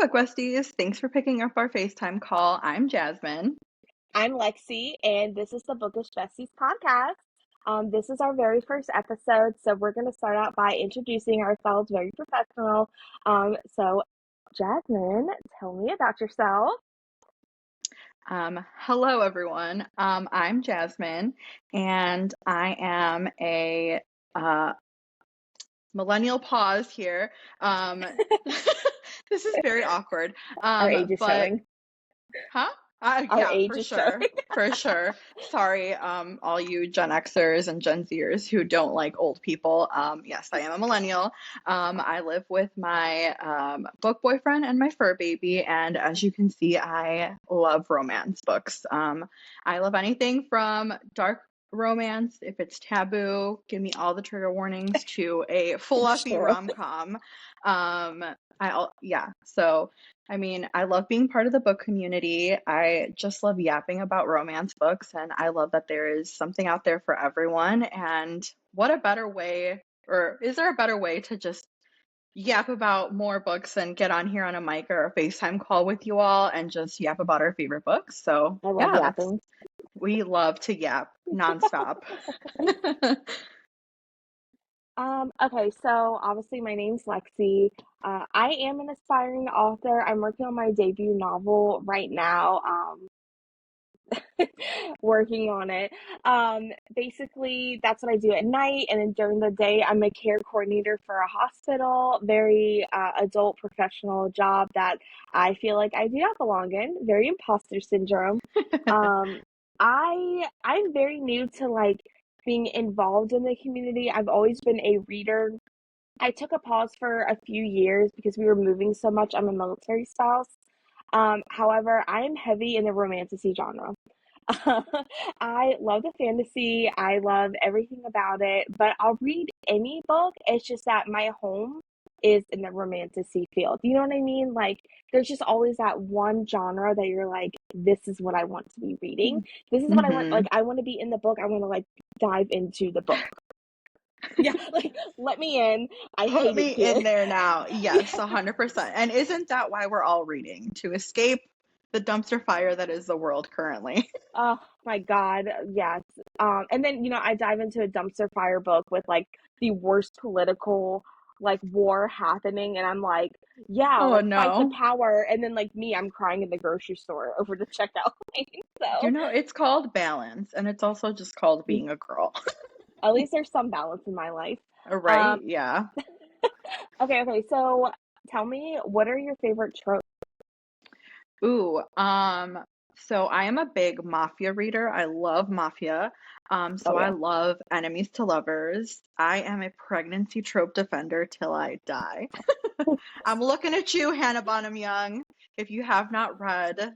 Book Besties. Thanks for picking up our FaceTime call. I'm Jasmine. I'm Lexi, and this is the Bookish Besties Podcast. This is our very first episode, so we're going to start out by introducing ourselves very professional. So, Jasmine, tell me about yourself. Hello, everyone. I'm Jasmine, and I am a millennial pause here. This is very awkward. Our age is showing. Huh? Our Yeah, age for is sure. showing. For sure. Sorry, all you Gen Xers and Gen Zers who don't like old people. Yes, I am a millennial. I live with my book boyfriend and my fur baby, and as you can see, I love romance books. I love anything from dark romance, if it's taboo, give me all the trigger warnings, to a fluffy Sure. rom-com. So I mean, I love being part of the book community. I just love yapping about romance books, and I love that there is something out there for everyone. And what a better way, or is there a better way to just yap about more books and get on here on a mic or a FaceTime call with you all and just yap about our favorite books? So I love yapping. We love to yap nonstop. Okay, so obviously my name's Lexi. I am an aspiring author. I'm working on my debut novel right now. Working on it. Basically, that's what I do at night, and then during the day, I'm a care coordinator for a hospital. Very adult professional job that I feel like I do not belong in. Very imposter syndrome. I'm very new to like being involved in the community. I've always been a reader. I took a pause for a few years because we were moving so much. I'm a military spouse. However, I am heavy in the romantasy genre. I love the fantasy. I love everything about it, but I'll read any book. It's just that my home is in the romantasy field. You know what I mean? Like, there's just always that one genre that you're like, this is what I want to be reading. This is what I want. Like, I want to be in the book. I want to like dive into the book. Yeah, like let me in. I Put hate me it here. in there now. Yes, 100%. And isn't that why we're all reading? To escape the dumpster fire that is the world currently. Oh my God, yes. And then I dive into a dumpster fire book with like the worst political like war happening, and I'm like, yeah, Oh like fight the no. power. And then like me, I'm crying in the grocery store over the checkout line. So It's called balance, and it's also just called being a girl. at least there's some balance in my life. Right? Yeah. Okay. So tell me, what are your favorite tropes? Ooh, so I am a big mafia reader. I love mafia. So Oh I yeah. love enemies to lovers. I am a pregnancy trope defender till I die. I'm looking at you, Hannah Bonham Young. If you have not read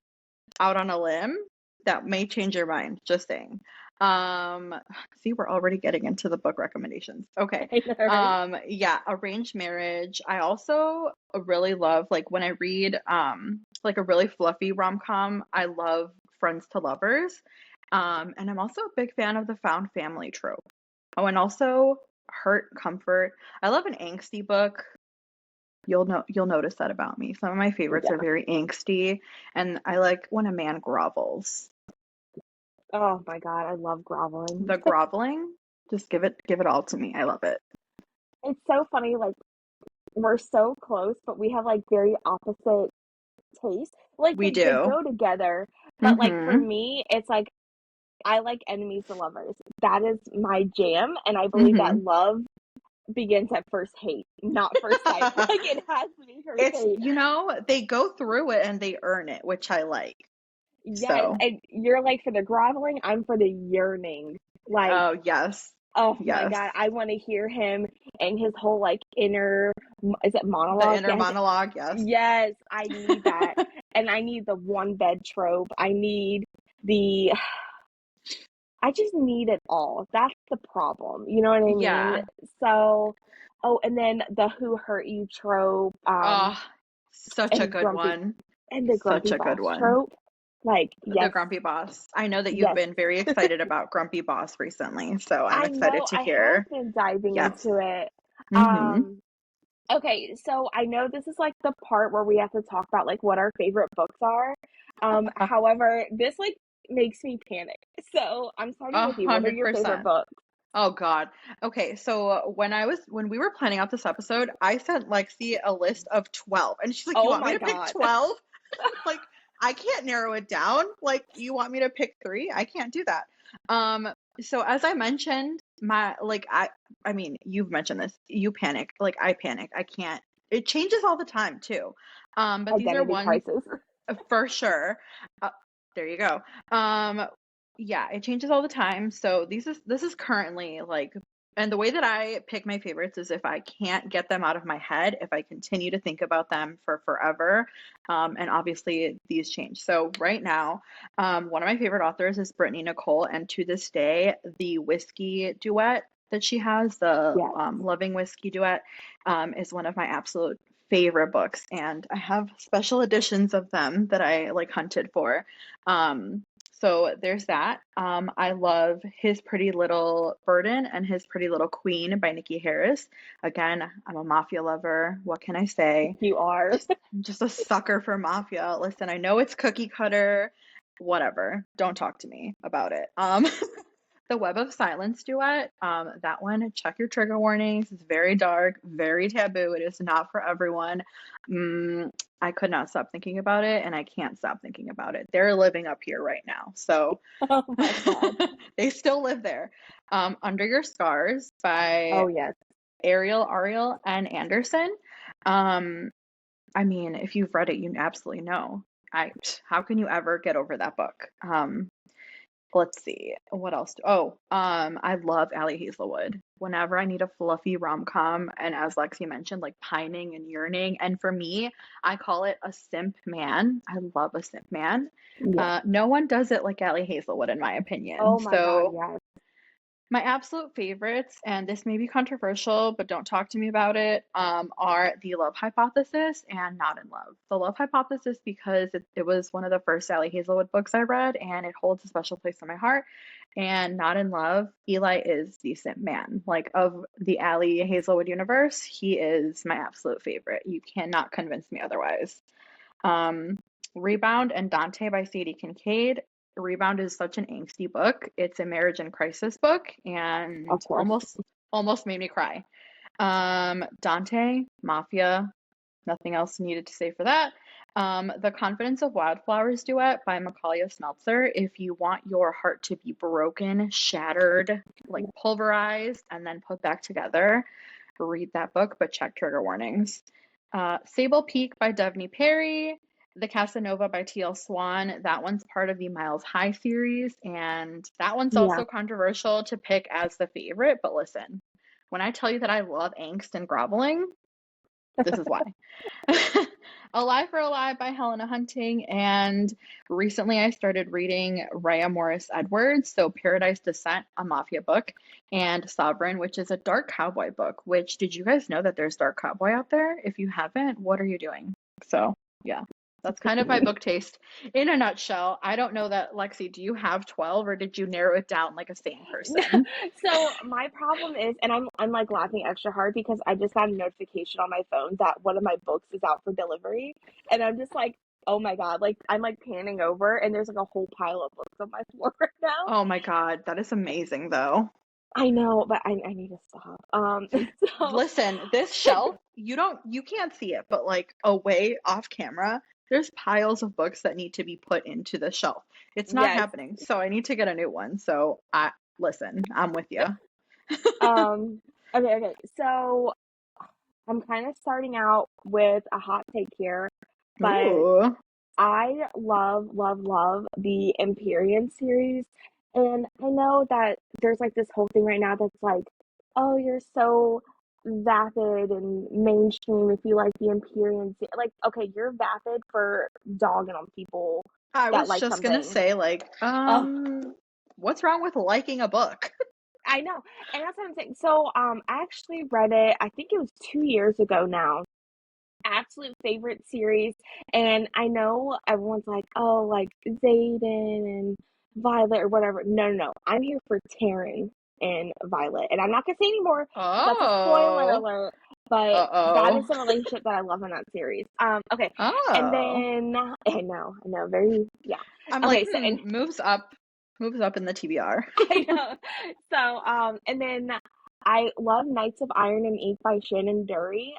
Out on a Limb, that may change your mind. Just saying. See, we're already getting into the book recommendations. Okay. I know, right? Yeah, arranged marriage. I also really love like when I read like a really fluffy rom-com, I love Friends to Lovers. And I'm also a big fan of the found family trope. Oh, and also Hurt Comfort. I love an angsty book. You'll notice that about me. Some of my favorites are Yeah. very angsty, and I like when a man grovels. Oh my God, I love groveling. The groveling, just give it all to me. I love it. It's so funny, like we're so close, but we have like very opposite tastes. Like We they do. go together, but like for Mm-hmm. me, it's like I like enemies to lovers. That is my jam, and I believe that Mm-hmm. love begins at first hate, not first sight. Like it has to be first It's, hate. they go through it and they earn it, which I like. Yes, So, and you're like for the groveling, I'm for the yearning. Like, oh, yes. oh my Yes. God, I want to hear him and his whole like inner, is it The monologue? inner Yes, monologue, yes. yes, I need that. And I need the one bed trope. I need the, I just need it all. That's the problem. You know what I mean? Yeah. So, oh, and then the who hurt you trope, Oh, such a and good one. the Such grumpy a good boss one. trope. Like, The yes, Grumpy Boss. I know that you've yes. been very excited about Grumpy Boss recently, so I'm I excited know to I have hear. been diving Yes. into it. Mm-hmm. Um, Okay, so I know this is like the part where we have to talk about like what our favorite books are. However, this like makes me panic. So I'm starting with you. What are your favorite 100%. books? Oh God. Okay, so when we were planning out this episode, I sent Lexi a list of 12, and she's like, "You Oh want me my to pick God. 12?" Like, I can't narrow it down. Like, you want me to pick three? I can't do that. Um, so as I mentioned, I mean, you've mentioned this. You panic. Like, I panic. I can't. It changes all the time too. But these are Identity ones crisis. for sure. Uh, there you go. Um, yeah, it changes all the time. So this is currently like, and the way that I pick my favorites is if I can't get them out of my head, if I continue to think about them for forever. And obviously these change. So right now, one of my favorite authors is Brittany Nicole, and to this day, the whiskey duet that she has, the Yes. Loving Whiskey duet, is one of my absolute favorite books, and I have special editions of them that I like hunted for. Um, so there's that. I love His Pretty Little Burden and His Pretty Little Queen by Nikki Harris. Again, I'm a mafia lover. What can I say? You are. I'm just a sucker for mafia. Listen, I know it's cookie cutter, whatever. Don't talk to me about it. The Web of Silence duet, that one, check your trigger warnings. It's very dark, very taboo. It is not for everyone. I could not stop thinking about it, and I can't stop thinking about it. They're living up here right now. So Oh my God. they still live there. Under Your Scars by Oh yes. Ariel N. Anderson. Um, I mean, if you've read it, you absolutely know. How can you ever get over that book? Let's see. What else? I love Allie Hazelwood. Whenever I need a fluffy rom-com, and as Lexi mentioned, like pining and yearning, and for me, I call it a simp man. I love a simp man. Yes. No one does it like Allie Hazelwood, in my opinion. Oh my God, So yes. my absolute favorites, and this may be controversial, but don't talk to me about it, are The Love Hypothesis and Not in Love. The Love Hypothesis, because it was one of the first Sally Hazelwood books I read, and it holds a special place in my heart. And Not in Love, Eli is the simp man. Like, of the Allie Hazelwood universe, he is my absolute favorite. You cannot convince me otherwise. Um, Rebound and Dante by Sadie Kincaid. Rebound is such an angsty book. It's a marriage and crisis book, and Of course. almost made me cry. Dante, Mafia, nothing else needed to say for that. The Confidence of Wildflowers duet by Macaulay Smeltzer. If you want your heart to be broken, shattered, like pulverized, and then put back together, read that book, but check trigger warnings. Sable Peak by Devney Perry. The Casanova by T.L. Swan. That one's part of the Miles High series, and that one's Yeah. also controversial to pick as the favorite. But listen, when I tell you that I love angst and groveling, this is why. Alive for Alive by Helena Hunting. And recently I started reading Rhea Morris Edwards, so Paradise Descent, a mafia book, and Sovereign, which is a dark cowboy book. Which, did you guys know that there's dark cowboy out there? If you haven't, what are you doing? So, yeah. That's kind of my book taste in a nutshell. I don't know that, Lexi, do you have 12 or did you narrow it down like a sane person? So my problem is, and I'm like laughing extra hard because I just got a notification on my phone that one of my books is out for delivery, and I'm just like, oh my God, like I'm like panning over, and there's like a whole pile of books on my floor right now. Oh my God, that is amazing though. I know, but I need to stop. So Listen, this shelf, you can't see it, but like away off camera, there's piles of books that need to be put into the shelf. It's not yes, happening, so I need to get a new one. So I listen, I'm with you. um, okay. So I'm kind of starting out with a hot take here, but Ooh. I love the Empyrean series. And I know that there's like this whole thing right now that's like, oh, you're so vapid and mainstream if you like the Empyrean. Like, okay, you're vapid for dogging on people I that was like just gonna something. say, like, Oh, what's wrong with liking a book? I know. And that's what I'm saying. So, I actually read it, I think it was 2 years ago now. Absolute favorite series. And I know everyone's like, oh, like Zayden and Violet or whatever. No, no, no. I'm here for Taryn and Violet. And I'm not gonna say anymore because that's a spoiler Oh, alert. But that is Uh-oh. the relationship that I love in that series. Okay. And Oh. then I know, very yeah. I'm like, Okay, so and moves up in the TBR. I know. So, and then I love Knights of Iron and Ink by Shannon Dury.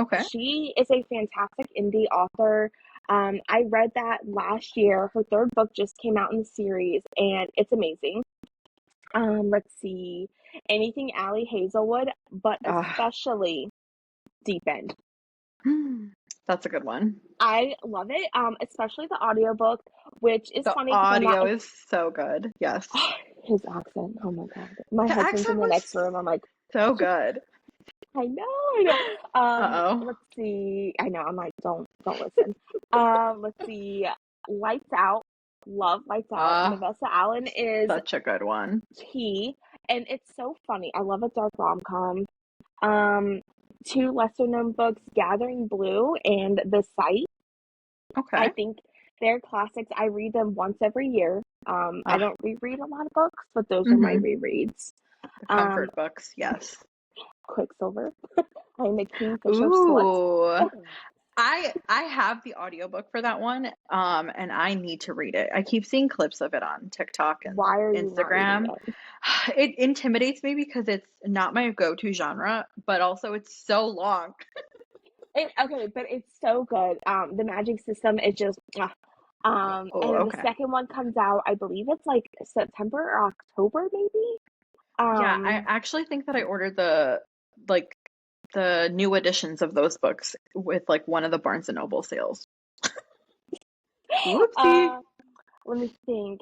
Okay. She is a fantastic indie author. I read that last year. Her third book just came out in the series, and it's amazing. Let's see, anything Allie Hazelwood, but Ah, especially Deep End. that's a good one. I love it, especially the audiobook, which is The funny because I'm not audio is so good. Yes. his accent. Oh my God. My The husband's in accent the was next room. I'm like, so good. I know, I know. Uh-oh. Let's see. I know. I'm like, don't listen. Let's see. Lights Out. Love Lights Out. Ah, Mavessa Allen is such a good one. key, and it's so funny. I love a dark rom com. Um, two lesser known books, Gathering Blue and The Sight. I Okay. think they're classics. I read them once every year. I Ah, don't reread a lot of books, but those are my mm-hmm. rereads. The Um, comfort books, yes. Quicksilver. I'm a Kingfisher slut. Ooh. I have the audiobook for that one, and I need to read it. I keep seeing clips of it on TikTok and Why are you not reading Instagram. it? It intimidates me because it's not my go-to genre, but also it's so long. Okay, but it's so good. The magic system is just mwah. Oh, And then the okay. second one comes out, I believe it's like September or October, maybe. Yeah, I Um, actually think that I ordered like the new editions of those books with like one of the Barnes and Noble sales. Whoopsie. uh, Let me think.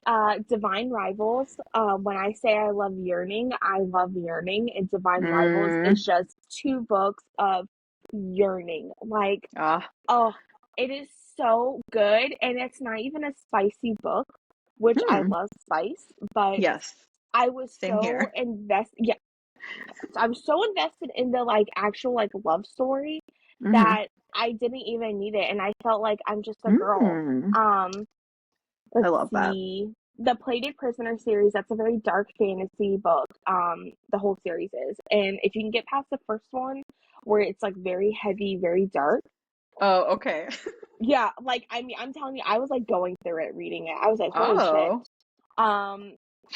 Divine Rivals. When I say I love Yearning, I love Yearning, and Divine Rivals Mm, is just two books of yearning. Like, ah, oh, it is so good, and it's not even a spicy book, which I hmm. love spice, but Yes, I was same so here. invested. Yeah, I was so invested in the like actual like love story Hmm. that I didn't even need it, and I felt like I'm just a girl. Mm. Um, I Let's love that. see. The Plated Prisoner series, that's a very dark fantasy book. The whole series is. And if you can get past the first one where it's like very heavy, very dark. Oh, okay. Yeah, like I mean, I'm telling you, I was like going through it reading it. I was like, holy shit. Oh, Um,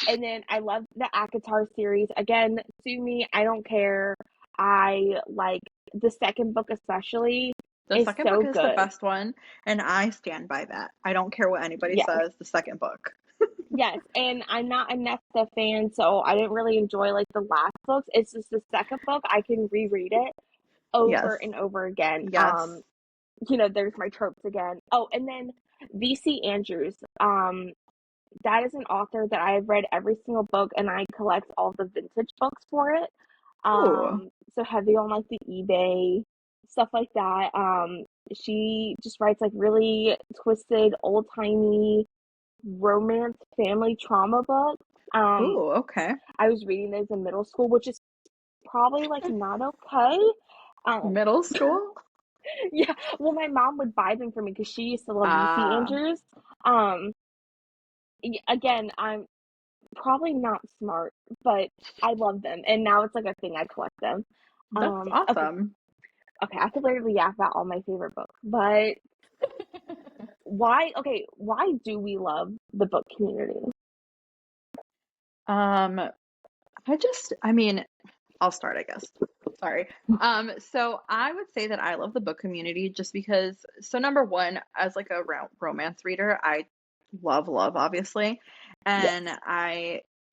and then I love the Akatar series. Again, sue me, I don't care. I like the second book especially the is second book so is the good. best one, and I stand by that. I don't care what anybody Yes. says, the second book. Yes, and I'm not a Nesta fan, so I didn't really enjoy like the last books. It's just the second book I can reread it over Yes. and over again. Yes. There's my tropes again. Oh, and then VC Andrews. That is an author that I've read every single book, and I collect all the vintage books for it. Ooh. So heavy on like the eBay stuff like that. She just writes like really twisted, old timey romance family trauma book. Um, Ooh, okay. I was reading those in middle school, which is probably like not okay. Um, Middle school? yeah, well, my mom would buy them for me because she used to love VC Ah, Andrews. Um, Again, I'm probably not smart, but I love them, and now it's like a thing. I collect them. that's Okay, awesome. okay, I could literally yap about all my favorite books, but why? Okay, why do we love the book community? Um, I mean, I'll start, I guess. Sorry. So I would say that I love the book community just because, so number one, as like a romance reader, I love, obviously. Yes,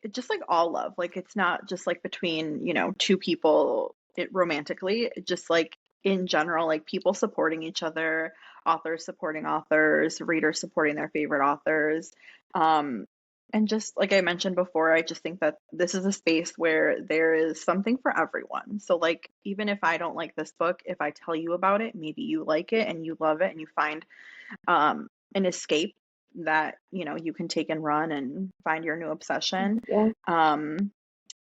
And just like all love, like it's not just like between, two people romantically, just like in general, like people supporting each other, authors supporting authors, readers supporting their favorite authors. Um, and just like I mentioned before, I just think that this is a space where there is something for everyone. So, like, even if I don't like this book, if I tell you about it, maybe you like it and you love it and you find an escape that, you can take and run and find your new obsession. yeah, Um,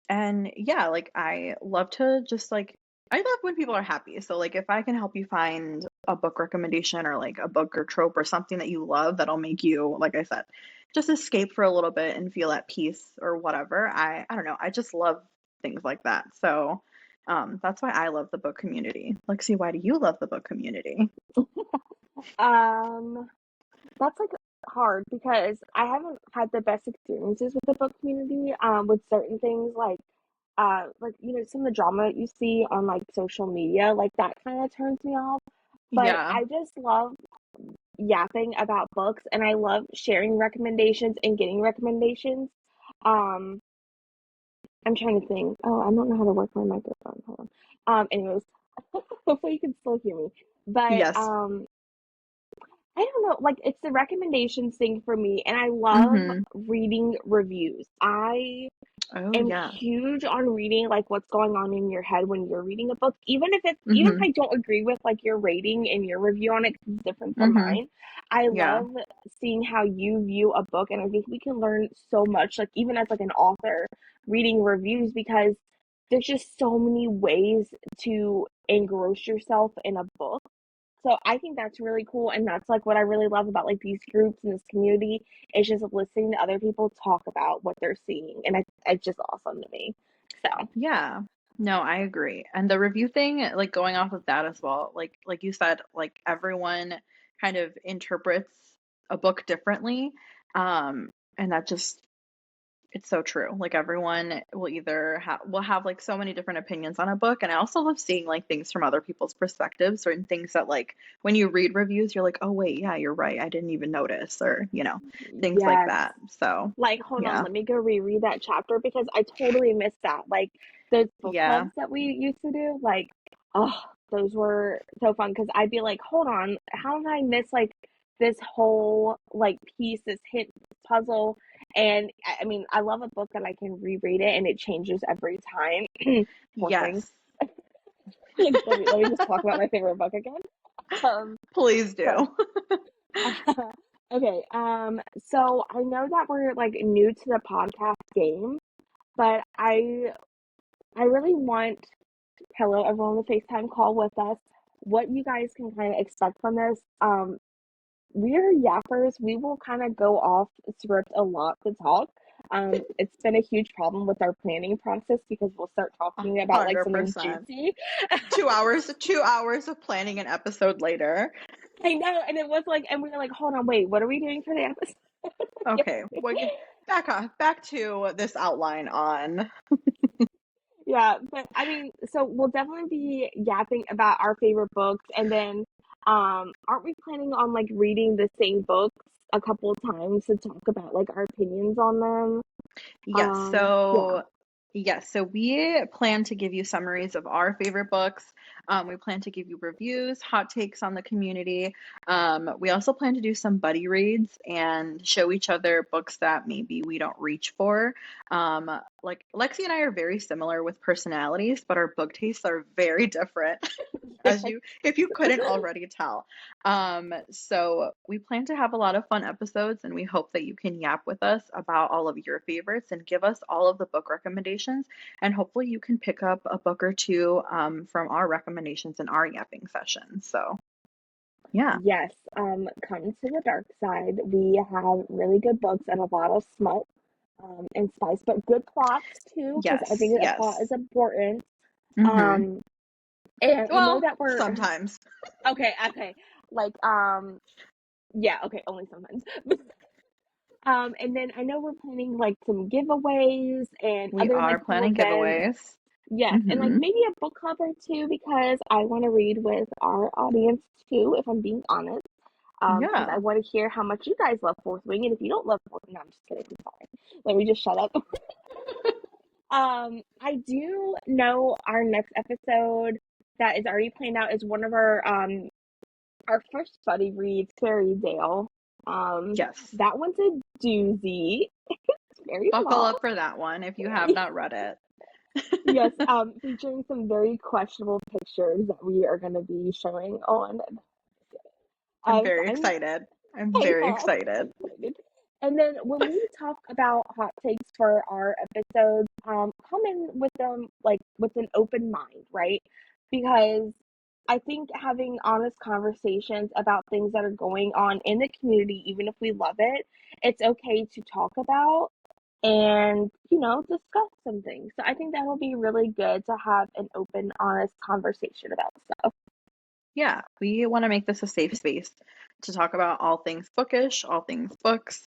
and yeah, like, I love to just like, I love when people are happy. So, like, if I can help you find a book recommendation or like a book or trope or something that you love that'll make you, like I said, just escape for a little bit and feel at peace or whatever. I don't know. I just love things like that. So, That's why I love the book community. Lexi, why do you love the book community? Um, that's like hard because I haven't had the best experiences with the book community, with certain things like some of the drama you see on like social media, like that kind of turns me off. But Yeah. I just love yapping about books and I love sharing recommendations and getting recommendations. Um, I'm trying to think. Oh, I don't know how to work my microphone. Hold on. Anyways, hopefully you can still hear me. But Yes. I don't know, like it's the recommendations thing for me, and I love Mm-hmm. reading reviews. I Oh, am yeah. huge on reading like what's going on in your head when you're reading a book, even if Mm-hmm. I don't agree with like your rating and your review on it 'cause it's different from Mm-hmm. mine. I Yeah. love seeing how you view a book, and I think we can learn so much, like even as like an author, reading reviews because there's just so many ways to engross yourself in a book. So I think that's really cool, and that's like what I really love about like these groups and this community is just listening to other people talk about what they're seeing, and it's just awesome to me. So Yeah. No, I agree. And the review thing, like going off of that as well, like you said, like everyone kind of interprets a book differently. And that just it's so true. Like everyone will have like so many different opinions on a book, and I also love seeing like things from other people's perspectives, certain things that like when you read reviews, you're like, "Oh wait, yeah, you're right. I didn't even notice," or, things like yes, that. So, like hold on, yeah. let me go reread that chapter because I totally missed that. Like those book Yeah. clubs that we used to do, like oh, those were so fun because I'd be like, hold on, how did I miss like this whole like piece, this hint, this puzzle? And I mean, I love a book that I can reread it and it changes every time. Poor thing. Yes. Like, let me just talk about my favorite book again. Um, Please so do. okay, so I know that we're like new to the podcast game, but I really want hello everyone on the FaceTime call with us. What you guys can kind of expect from this. We are yappers. We will kind of go off script a lot to talk. It's been a huge problem with our planning process because we'll start talking about like something 100%. juicy. 2 hours of planning an episode later. I know, and it was like, and we were like, hold on, wait, what are we doing for the episode? Okay, back to this outline on. Yeah, but I mean, so we'll definitely be yapping about our favorite books, and then, aren't we planning on like reading the same books a couple of times to talk about like our opinions on them? Yes, Yeah. so we plan to give you summaries of our favorite books. We plan to give you reviews, hot takes on the community. We also plan to do some buddy reads and show each other books that maybe we don't reach for. Like Lexi and I are very similar with personalities, but our book tastes are very different, as you if you couldn't already tell. So we plan to have a lot of fun episodes, and we hope that you can yap with us about all of your favorites and give us all of the book recommendations. And hopefully, you can pick up a book or two from our recommendations in our yapping sessions. So, yeah. Yes, come to the dark side. We have really good books and a lot of smut, and spice, but good plots too, because I Yes, think a plot is yes. important. Mm-hmm. Um, and I know Well, that we're sometimes. okay, okay, like yeah, okay, only sometimes. And then I know we're planning like some giveaways and We other are like cool planning events. giveaways. Yes, and like Mm-hmm. maybe a book club or two because I want to read with our audience too, if I'm being honest. Because I Yeah. want to hear how much you guys love Fourth Wing, and if you don't love Fourth Wing, no, I'm just kidding. I'm sorry. Let me just shut up. I do know our next episode that is already planned out is one of our first buddy reads, Fairy Dale. Yes. That one's a doozy. It's very Buckle long. up for that one if you have not read it. Yes, featuring some very questionable pictures that we are going to be showing on. I'm So very I'm, excited. I'm I very know, I'm so excited. excited. And then when we talk about hot takes for our episodes, come in with them like with an open mind, right? Because I think having honest conversations about things that are going on in the community, even if we love it, it's okay to talk about. and, discuss some things. So I think that will be really good to have an open, honest conversation about stuff. Yeah, we want to make this a safe space to talk about all things bookish, all things books.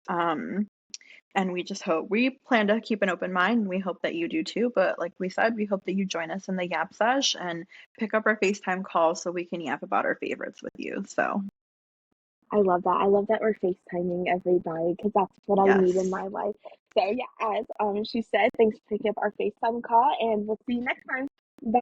And we plan to keep an open mind. We hope that you do too. But like we said, we hope that you join us in the Yap Sesh and pick up our FaceTime call so we can yap about our favorites with you. So, I love that. I love that we're FaceTiming everybody because that's what I need in yes. my life. So yeah, as she said, thanks for picking up our FaceTime call, and we'll see you next time.